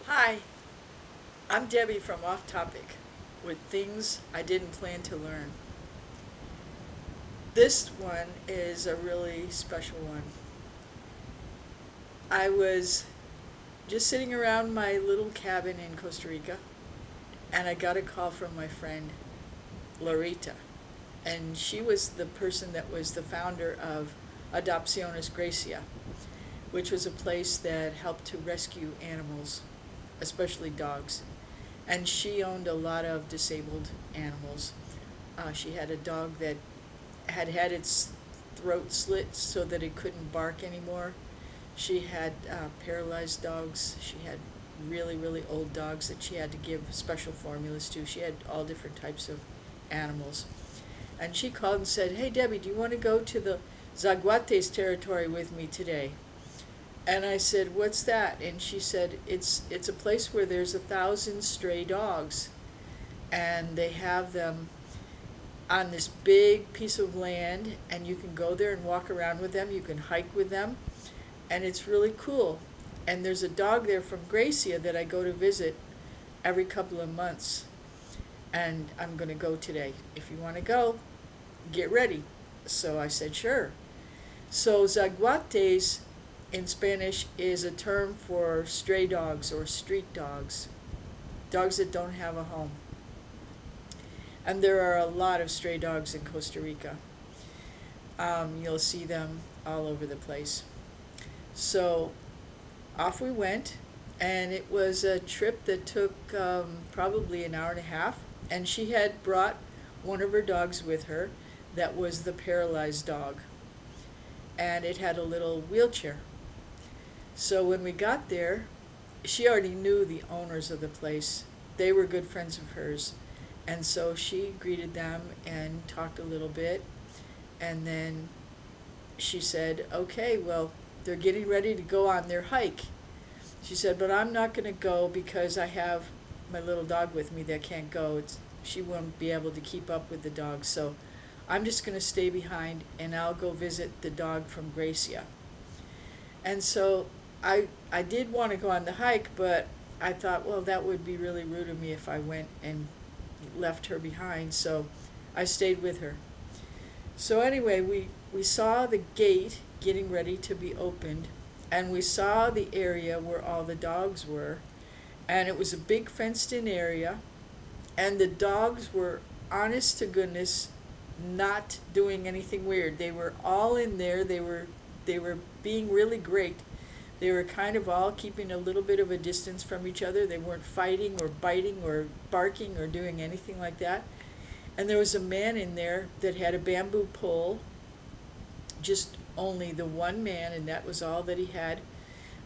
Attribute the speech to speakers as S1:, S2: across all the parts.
S1: Hi, I'm Debbie from Off Topic with things I didn't plan to learn. This one is a really special one. I was just sitting around my little cabin in Costa Rica and I got a call from my friend Larita. And she was the person that was the founder of Adopciones Gracia, which was a place that helped to rescue animals, especially dogs. And she owned a lot of disabled animals. She had a dog that had had its throat slit so that it couldn't bark anymore. She had paralyzed dogs. She had really, really old dogs that she had to give special formulas to. She had all different types of animals. And she called and said, "Hey, Debbie, do you want to go to the Zaguates Territory with me today?" And I said, "What's that?" And she said, "It's a place where there's 1,000 stray dogs, and they have them on this big piece of land, and you can go there and walk around with them. You can hike with them, and it's really cool. And there's a dog there from Gracia that I go to visit every couple of months, and I'm going to go today. If you want to go, get ready." So I said, "Sure." So zaguates in Spanish is a term for stray dogs or street dogs, dogs that don't have a home. And there are a lot of stray dogs in Costa Rica. You'll see them all over the place. So off we went, and it was a trip that took probably an hour and a half. And she had brought one of her dogs with her that was the paralyzed dog, and it had a little wheelchair. So when we got there, she already knew the owners of the place. They were good friends of hers. And so she greeted them and talked a little bit. And then she said, "Okay, well, they're getting ready to go on their hike." She said, "But I'm not going to go because I have my little dog with me that can't go. She won't be able to keep up with the dog. So I'm just going to stay behind and I'll go visit the dog from Gracia." And so I did want to go on the hike, but I thought, well, that would be really rude of me if I went and left her behind. So I stayed with her. So anyway, we saw the gate getting ready to be opened, and we saw the area where all the dogs were, and it was a big fenced in area, and the dogs were, honest to goodness, not doing anything weird. They were all in there. They were being really great. They were kind of all keeping a little bit of a distance from each other. They weren't fighting or biting or barking or doing anything like that. And there was a man in there that had a bamboo pole, just only the one man, and that was all that he had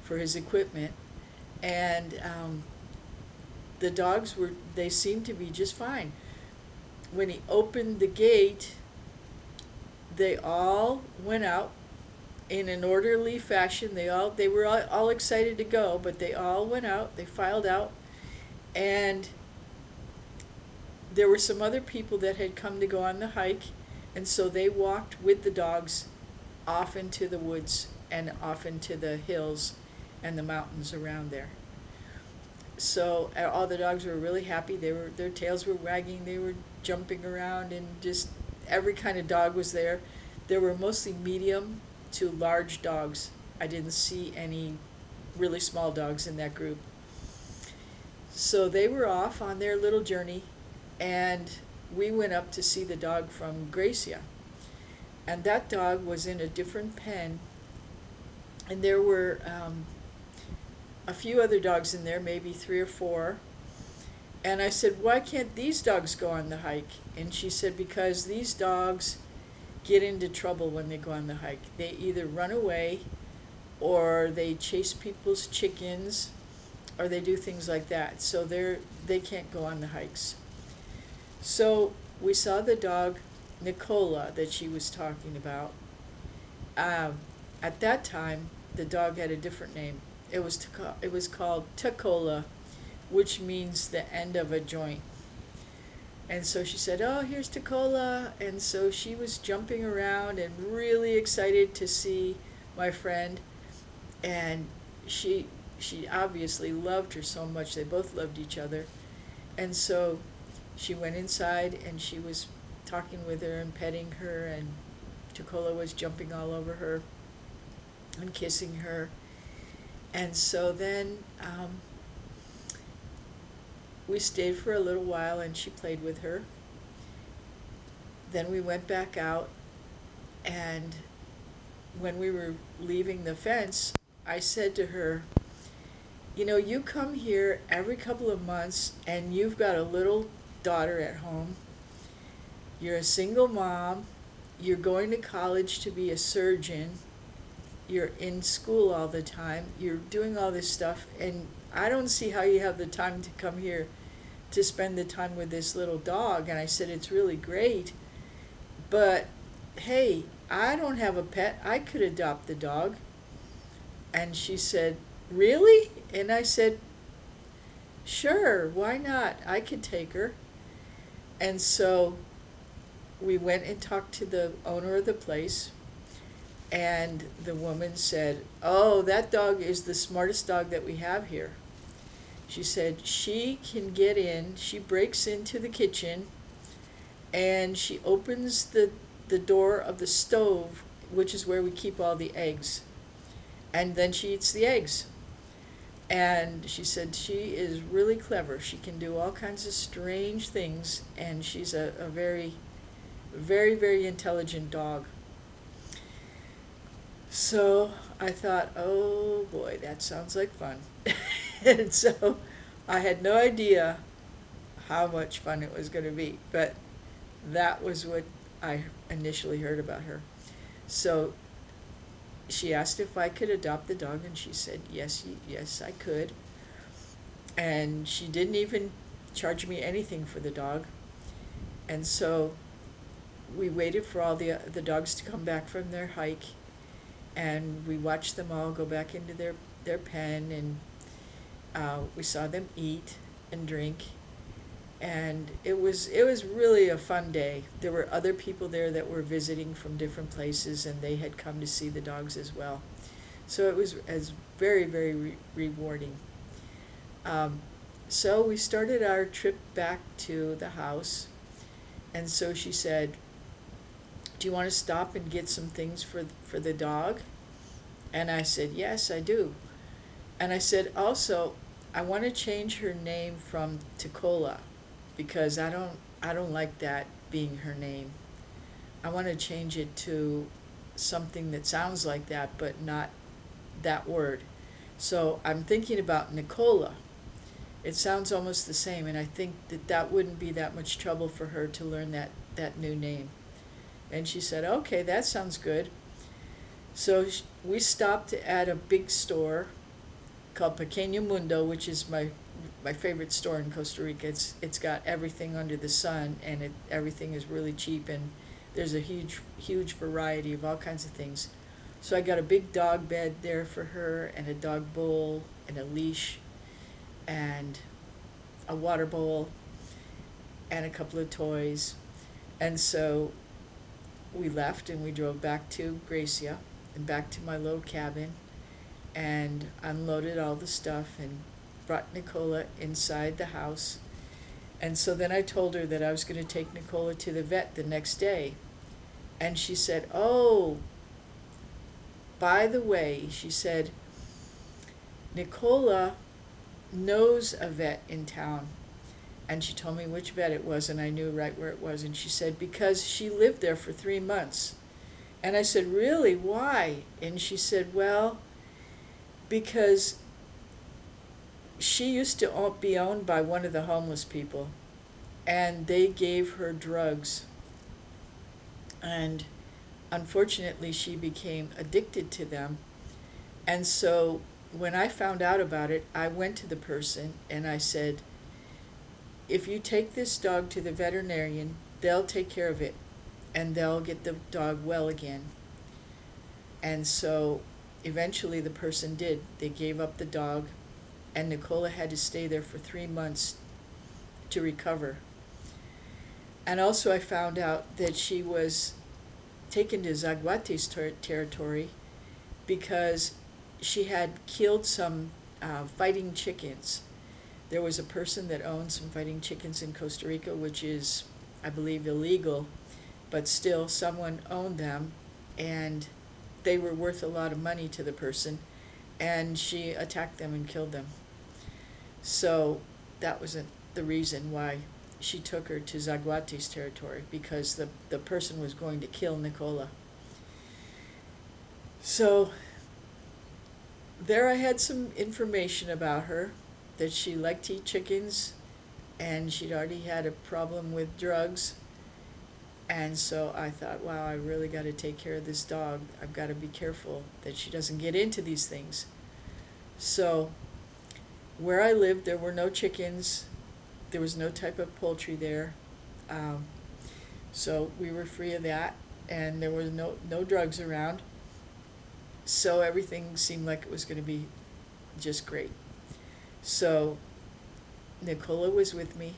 S1: for his equipment. And the dogs they seemed to be just fine. When he opened the gate, they all went out in an orderly fashion. They were all excited to go, but they all went out. They filed out, and there were some other people that had come to go on the hike, and so they walked with the dogs off into the woods and off into the hills and the mountains around there. So all the dogs were really happy. Their tails were wagging. They were jumping around, and just every kind of dog was there. There were mostly medium to large dogs. I didn't see any really small dogs in that group. So they were off on their little journey, and we went up to see the dog from Gracia. And that dog was in a different pen, and there were a few other dogs in there, maybe three or four. And I said, "Why can't these dogs go on the hike?" And she said, "Because these dogs get into trouble when they go on the hike. They either run away, or they chase people's chickens, or they do things like that. So they can't go on the hikes." So we saw the dog Nicola that she was talking about. Um, at that time, the dog had a different name. It was called Tacola, which means the end of a joint. And so she said, "Oh, here's Tacola." And so she was jumping around and really excited to see my friend. And she she obviously loved her so much. They both loved each other. And so she went inside and she was talking with her and petting her, and Tukola was jumping all over her and kissing her. And so then we stayed for a little while and she played with her. Then we went back out, and when we were leaving the fence, I said to her, you know, you come here every couple of months and you've got a little daughter at home. You're a single mom. You're going to college to be a surgeon. You're in school all the time. You're doing all this stuff. And I don't see how you have the time to come here to spend the time with this little dog. And I said, it's really great. But hey, I don't have a pet. I could adopt the dog. And she said, really? And I said, sure, why not? I could take her. And so we went and talked to the owner of the place, and the woman said, oh, that dog is the smartest dog that we have here. She said she can get in, she breaks into the kitchen, and she opens the door of the stove, which is where we keep all the eggs, and then she eats the eggs. And she said she is really clever. She can do all kinds of strange things, and she's a very, very, very intelligent dog. So I thought, oh boy, that sounds like fun. And so I had no idea how much fun it was going to be, but that was what I initially heard about her. So she asked if I could adopt the dog, and she said, yes, yes, I could. And she didn't even charge me anything for the dog. And so we waited for all the dogs to come back from their hike, and we watched them all go back into their pen, and we saw them eat and drink, and it was really a fun day. There were other people there that were visiting from different places, and they had come to see the dogs as well. So it was very, very rewarding. Um, so we started our trip back to the house, and so she said, do you want to stop and get some things for the dog? And I said, yes, I do. And I said, also, I want to change her name from Tukola, because I don't like that being her name. I want to change it to something that sounds like that, but not that word. So I'm thinking about Nicola. It sounds almost the same, and I think that wouldn't be that much trouble for her to learn that new name. And she said, okay, that sounds good. So we stopped at a big store called Pequeño Mundo, which is my favorite store in Costa Rica. It's got everything under the sun, and everything is really cheap, and there's a huge variety of all kinds of things. So I got a big dog bed there for her, and a dog bowl, and a leash, and a water bowl, and a couple of toys. And so we left and we drove back to Gracia and back to my little cabin, and unloaded all the stuff and brought Nicola inside the house. And so then I told her that I was going to take Nicola to the vet the next day. And she said, oh, by the way, she said, Nicola knows a vet in town. And she told me which vet it was, and I knew right where it was. And she said, because she lived there for 3 months. And I said, really, why? And she said, well, because she used to be owned by one of the homeless people, and they gave her drugs. And unfortunately, she became addicted to them. And so when I found out about it, I went to the person and I said, if you take this dog to the veterinarian, they'll take care of it, and they'll get the dog well again. And so eventually the person did. They gave up the dog, and Nicola had to stay there for 3 months to recover. And also I found out that she was taken to Zaguates Territory because she had killed some fighting chickens. There was a person that owned some fighting chickens in Costa Rica, which is, I believe, illegal, but still someone owned them, and they were worth a lot of money to the person, and she attacked them and killed them. So that wasn't the reason why she took her to Zaguates Territory, because the person was going to kill Nicola. So there I had some information about her, that she liked to eat chickens, and she'd already had a problem with drugs. And so I thought, wow, I really got to take care of this dog. I've got to be careful that she doesn't get into these things. So where I lived, there were no chickens. There was no type of poultry there. Um, so we were free of that, and there was no drugs around. So everything seemed like it was going to be just great. So Nicola was with me,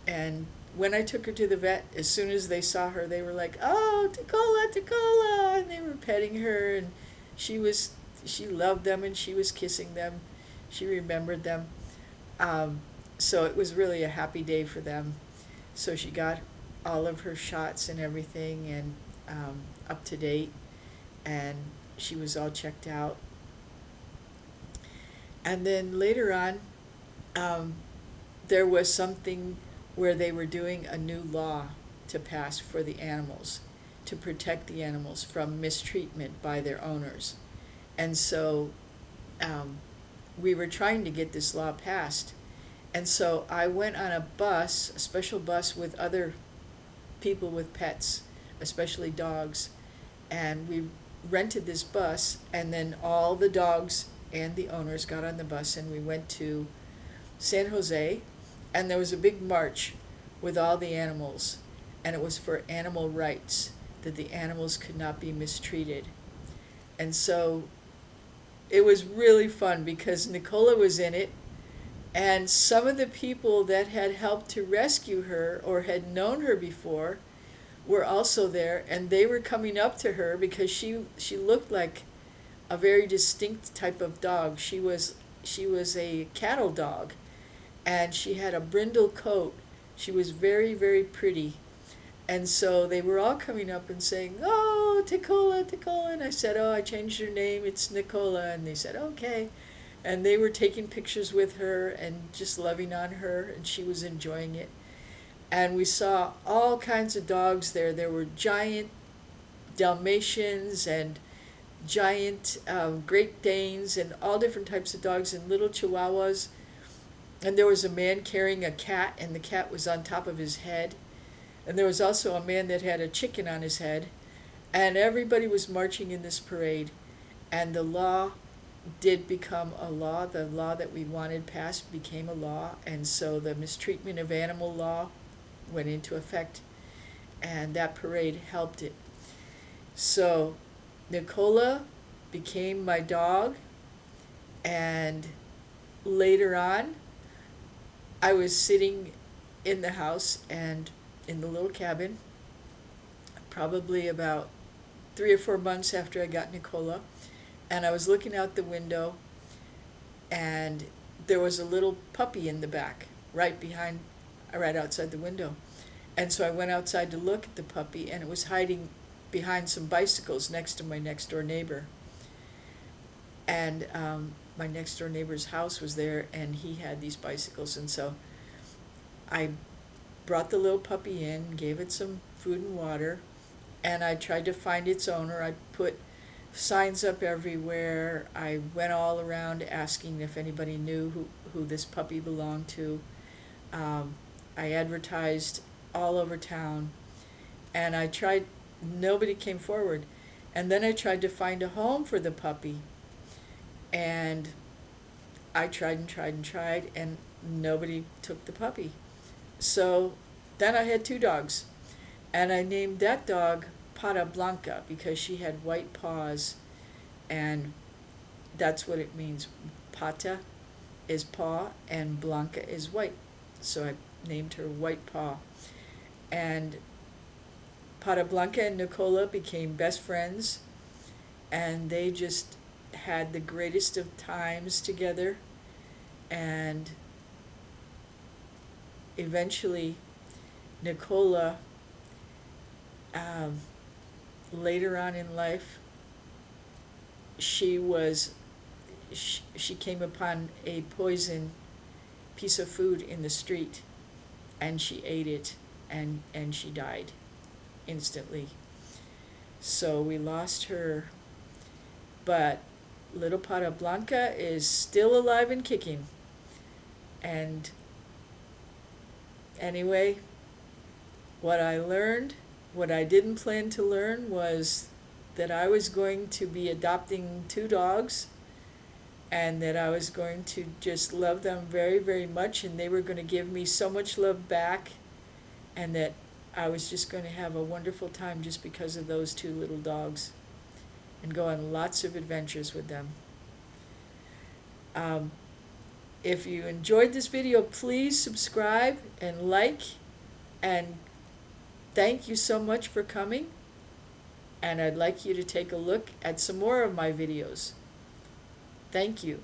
S1: and when I took her to the vet, as soon as they saw her, they were like, "Oh, Nicola, Nicola!" And they were petting her, and she was she loved them, and she was kissing them. She remembered them. Um, so it was really a happy day for them. So she got all of her shots and everything, and up to date, and she was all checked out. And then later on, um, there was something where they were doing a new law to pass for the animals, to protect the animals from mistreatment by their owners. And so we were trying to get this law passed. And so I went on a bus, a special bus with other people with pets, especially dogs, and we rented this bus, and then all the dogs and the owners got on the bus, and we went to San Jose, and there was a big march with all the animals, and it was for animal rights, that the animals could not be mistreated. And so it was really fun because Nicola was in it, and some of the people that had helped to rescue her or had known her before were also there, and they were coming up to her because she looked like a very distinct type of dog. She was a cattle dog, and she had a brindle coat. She was very, very pretty. And so they were all coming up and saying, "Oh, Nicola, Nicola." And I said, "Oh, I changed her name. It's Nicola." And they said, "Okay." And they were taking pictures with her and just loving on her, and she was enjoying it. And we saw all kinds of dogs there. There were giant Dalmatians and giant Great Danes and all different types of dogs and little Chihuahuas. And there was a man carrying a cat, and the cat was on top of his head. And there was also a man that had a chicken on his head. And everybody was marching in this parade. And the law did become a law. The law that we wanted passed became a law. And so the mistreatment of animal law went into effect. And that parade helped it. So Nicola became my dog. And later on, I was sitting in the house and in the little cabin, probably about 3 or 4 months after I got Nicola, and I was looking out the window, and there was a little puppy in the back, right outside the window. And so I went outside to look at the puppy, and it was hiding behind some bicycles next to my next door neighbor. And my next door neighbor's house was there, and he had these bicycles. And so I brought the little puppy in, gave it some food and water, and I tried to find its owner. I put signs up everywhere. I went all around asking if anybody knew who this puppy belonged to. I advertised all over town, and I tried, nobody came forward. And then I tried to find a home for the puppy, and I tried and tried and tried, and nobody took the puppy. So then I had two dogs, and I named that dog Pata Blanca because she had white paws, and that's what it means. Pata is paw, and Blanca is white. So I named her White Paw. And Pata Blanca and Nicola became best friends, and they just had the greatest of times together. And eventually Nicola, um, later on in life, she was she came upon a poison piece of food in the street, and she ate it, and she died instantly. So we lost her, but little Pata Blanca is still alive and kicking. And anyway, what I learned, what I didn't plan to learn, was that I was going to be adopting two dogs, and that I was going to just love them very, very much, and they were going to give me so much love back, and that I was just going to have a wonderful time just because of those two little dogs, and go on lots of adventures with them. Um, if you enjoyed this video, please subscribe and like, and thank you so much for coming, and I'd like you to take a look at some more of my videos. Thank you.